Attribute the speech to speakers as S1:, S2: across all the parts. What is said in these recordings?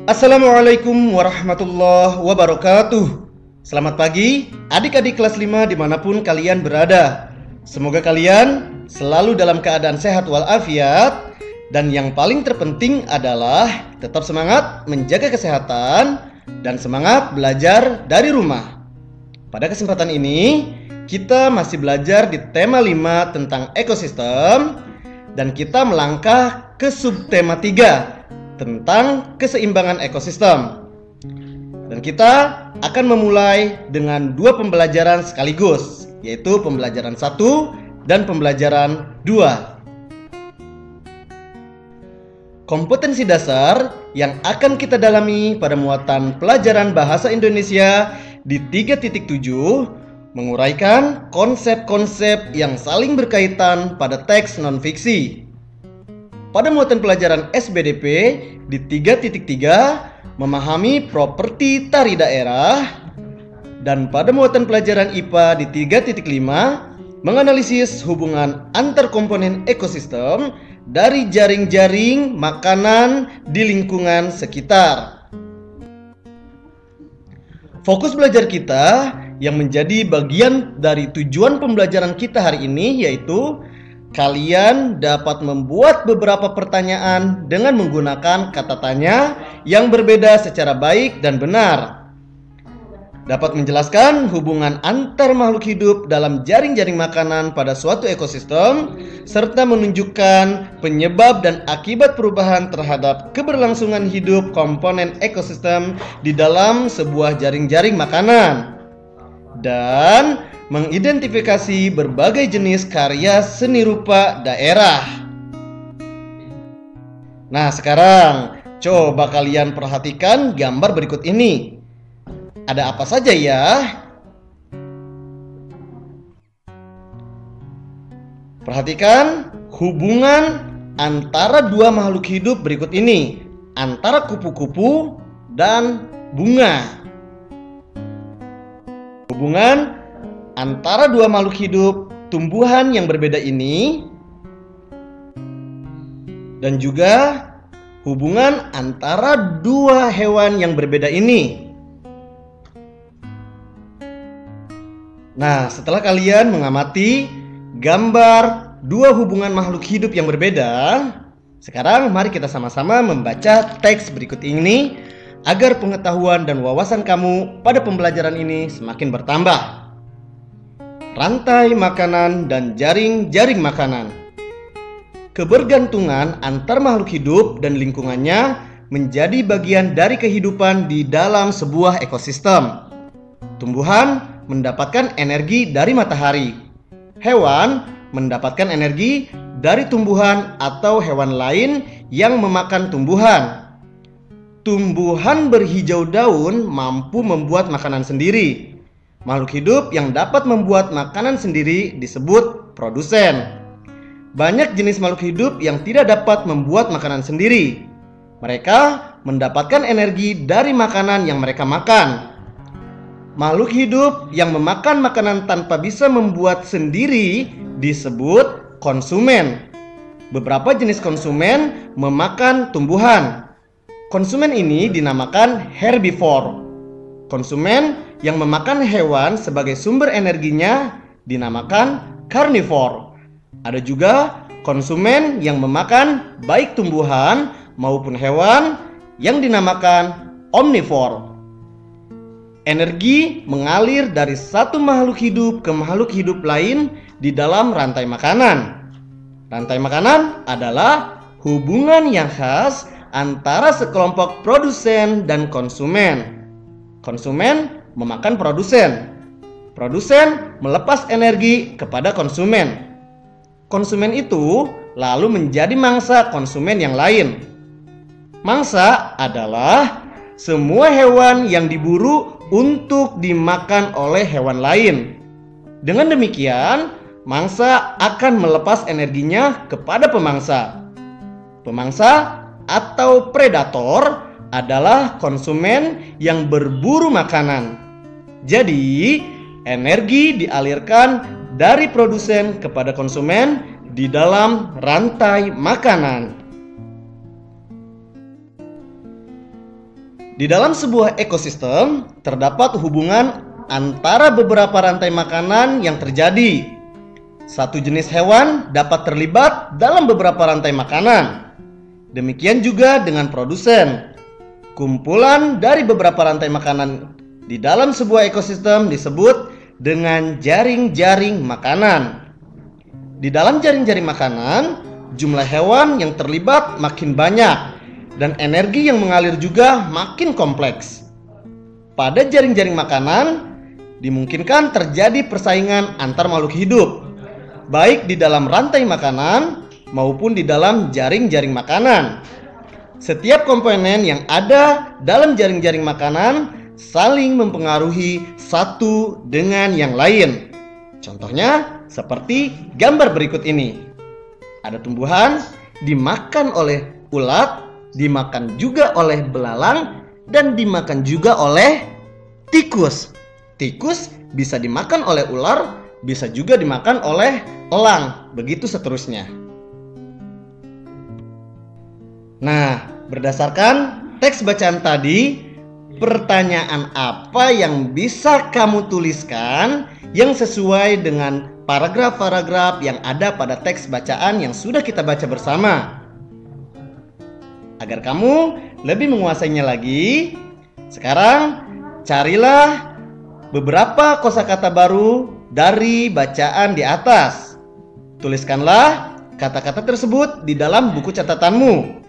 S1: Assalamualaikum warahmatullahi wabarakatuh. Selamat pagi adik-adik kelas 5 dimanapun kalian berada. Semoga kalian selalu dalam keadaan sehat walafiat. Dan yang paling terpenting adalah tetap semangat menjaga kesehatan dan semangat belajar dari rumah. Pada kesempatan ini kita masih belajar di tema 5 tentang ekosistem. Dan kita melangkah ke subtema 3 tentang keseimbangan ekosistem. Dan kita akan memulai dengan 2 pembelajaran sekaligus, yaitu pembelajaran 1 dan pembelajaran 2. Kompetensi dasar yang akan kita dalami pada muatan pelajaran bahasa Indonesia di 3.7 menguraikan konsep-konsep yang saling berkaitan pada teks non-fiksi. Pada muatan pelajaran SBDP di 3.3 memahami properti tari daerah, dan pada muatan pelajaran IPA di 3.5 menganalisis hubungan antar komponen ekosistem dari jaring-jaring makanan di lingkungan sekitar. Fokus belajar kita yang menjadi bagian dari tujuan pembelajaran kita hari ini yaitu kalian dapat membuat beberapa pertanyaan dengan menggunakan kata tanya yang berbeda secara baik dan benar. Dapat menjelaskan hubungan antar makhluk hidup dalam jaring-jaring makanan pada suatu ekosistem, serta menunjukkan penyebab dan akibat perubahan terhadap keberlangsungan hidup komponen ekosistem di dalam sebuah jaring-jaring makanan. Dan mengidentifikasi berbagai jenis karya seni rupa daerah. Nah, sekarang coba kalian perhatikan gambar berikut ini. Ada apa saja ya? Perhatikan hubungan antara 2 makhluk hidup berikut ini, antara kupu-kupu dan bunga. Hubungan antara 2 makhluk hidup tumbuhan yang berbeda ini, dan juga hubungan antara 2 hewan yang berbeda ini. Nah, setelah kalian mengamati gambar 2 hubungan makhluk hidup yang berbeda, sekarang mari kita sama-sama membaca teks berikut ini agar pengetahuan dan wawasan kamu pada pembelajaran ini semakin bertambah. Rantai makanan dan jaring-jaring makanan. Kebergantungan antar makhluk hidup dan lingkungannya menjadi bagian dari kehidupan di dalam sebuah ekosistem. Tumbuhan mendapatkan energi dari matahari. Hewan mendapatkan energi dari tumbuhan atau hewan lain yang memakan tumbuhan. Tumbuhan berhijau daun mampu membuat makanan sendiri. Makhluk hidup yang dapat membuat makanan sendiri disebut produsen. Banyak jenis makhluk hidup yang tidak dapat membuat makanan sendiri. Mereka mendapatkan energi dari makanan yang mereka makan. Makhluk hidup yang memakan makanan tanpa bisa membuat sendiri disebut konsumen. Beberapa jenis konsumen memakan tumbuhan. Konsumen ini dinamakan herbivore. Konsumen yang memakan hewan sebagai sumber energinya dinamakan karnivor. Ada juga konsumen yang memakan baik tumbuhan maupun hewan yang dinamakan omnivor. Energi mengalir dari satu makhluk hidup ke makhluk hidup lain di dalam rantai makanan. Rantai makanan adalah hubungan yang khas antara sekelompok produsen dan konsumen. Konsumen memakan produsen. Produsen melepas energi kepada konsumen. Konsumen itu lalu menjadi mangsa konsumen yang lain. Mangsa adalah semua hewan yang diburu untuk dimakan oleh hewan lain. Dengan demikian, mangsa akan melepas energinya kepada pemangsa. Pemangsa atau predator adalah konsumen yang berburu makanan. Jadi, energi dialirkan dari produsen kepada konsumen di dalam rantai makanan. Di dalam sebuah ekosistem, terdapat hubungan antara beberapa rantai makanan yang terjadi. Satu jenis hewan dapat terlibat dalam beberapa rantai makanan. Demikian juga dengan produsen. Kumpulan dari beberapa rantai makanan di dalam sebuah ekosistem disebut dengan jaring-jaring makanan. Di dalam jaring-jaring makanan, jumlah hewan yang terlibat makin banyak dan energi yang mengalir juga makin kompleks. Pada jaring-jaring makanan, dimungkinkan terjadi persaingan antar makhluk hidup, baik di dalam rantai makanan maupun di dalam jaring-jaring makanan. Setiap komponen yang ada dalam jaring-jaring makanan saling mempengaruhi satu dengan yang lain. Contohnya seperti gambar berikut ini. Ada tumbuhan dimakan oleh ulat, dimakan juga oleh belalang, dan dimakan juga oleh tikus. Tikus bisa dimakan oleh ular, bisa juga dimakan oleh elang, begitu seterusnya. Nah, berdasarkan teks bacaan tadi, pertanyaan apa yang bisa kamu tuliskan yang sesuai dengan paragraf-paragraf yang ada pada teks bacaan yang sudah kita baca bersama? Agar kamu lebih menguasainya lagi, sekarang carilah beberapa kosakata baru dari bacaan di atas. Tuliskanlah kata-kata tersebut di dalam buku catatanmu.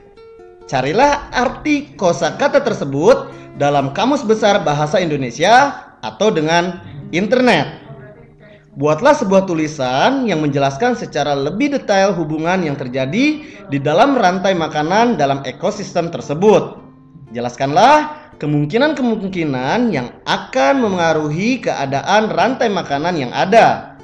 S1: Carilah arti kosakata tersebut dalam Kamus Besar Bahasa Indonesia atau dengan internet. Buatlah sebuah tulisan yang menjelaskan secara lebih detail hubungan yang terjadi di dalam rantai makanan dalam ekosistem tersebut. Jelaskanlah kemungkinan-kemungkinan yang akan memengaruhi keadaan rantai makanan yang ada.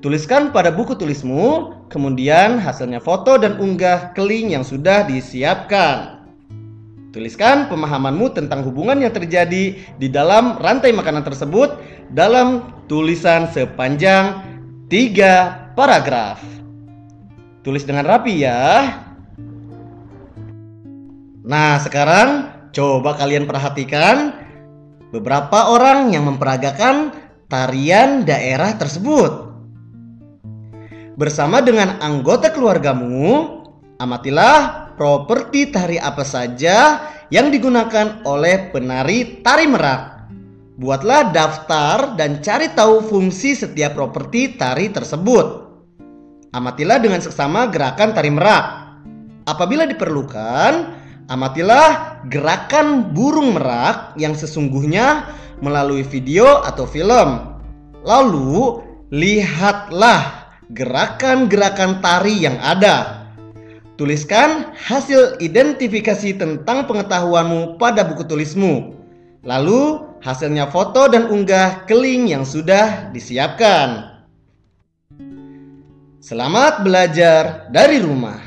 S1: Tuliskan pada buku tulismu, kemudian hasilnya foto dan unggah ke link yang sudah disiapkan. Tuliskan pemahamanmu tentang hubungan yang terjadi di dalam rantai makanan tersebut dalam tulisan sepanjang 3 paragraf. Tulis dengan rapi ya. Nah, sekarang coba kalian perhatikan beberapa orang yang memperagakan tarian daerah tersebut. Bersama dengan anggota keluargamu, amatilah properti tari apa saja yang digunakan oleh penari tari merak. Buatlah daftar dan cari tahu fungsi setiap properti tari tersebut. Amatilah dengan seksama gerakan tari merak. Apabila diperlukan, amatilah gerakan burung merak yang sesungguhnya melalui video atau film. Lalu, lihatlah gerakan-gerakan tari yang ada. Tuliskan hasil identifikasi tentang pengetahuanmu pada buku tulismu. Lalu, hasilnya foto dan unggah ke link yang sudah disiapkan. Selamat belajar dari rumah.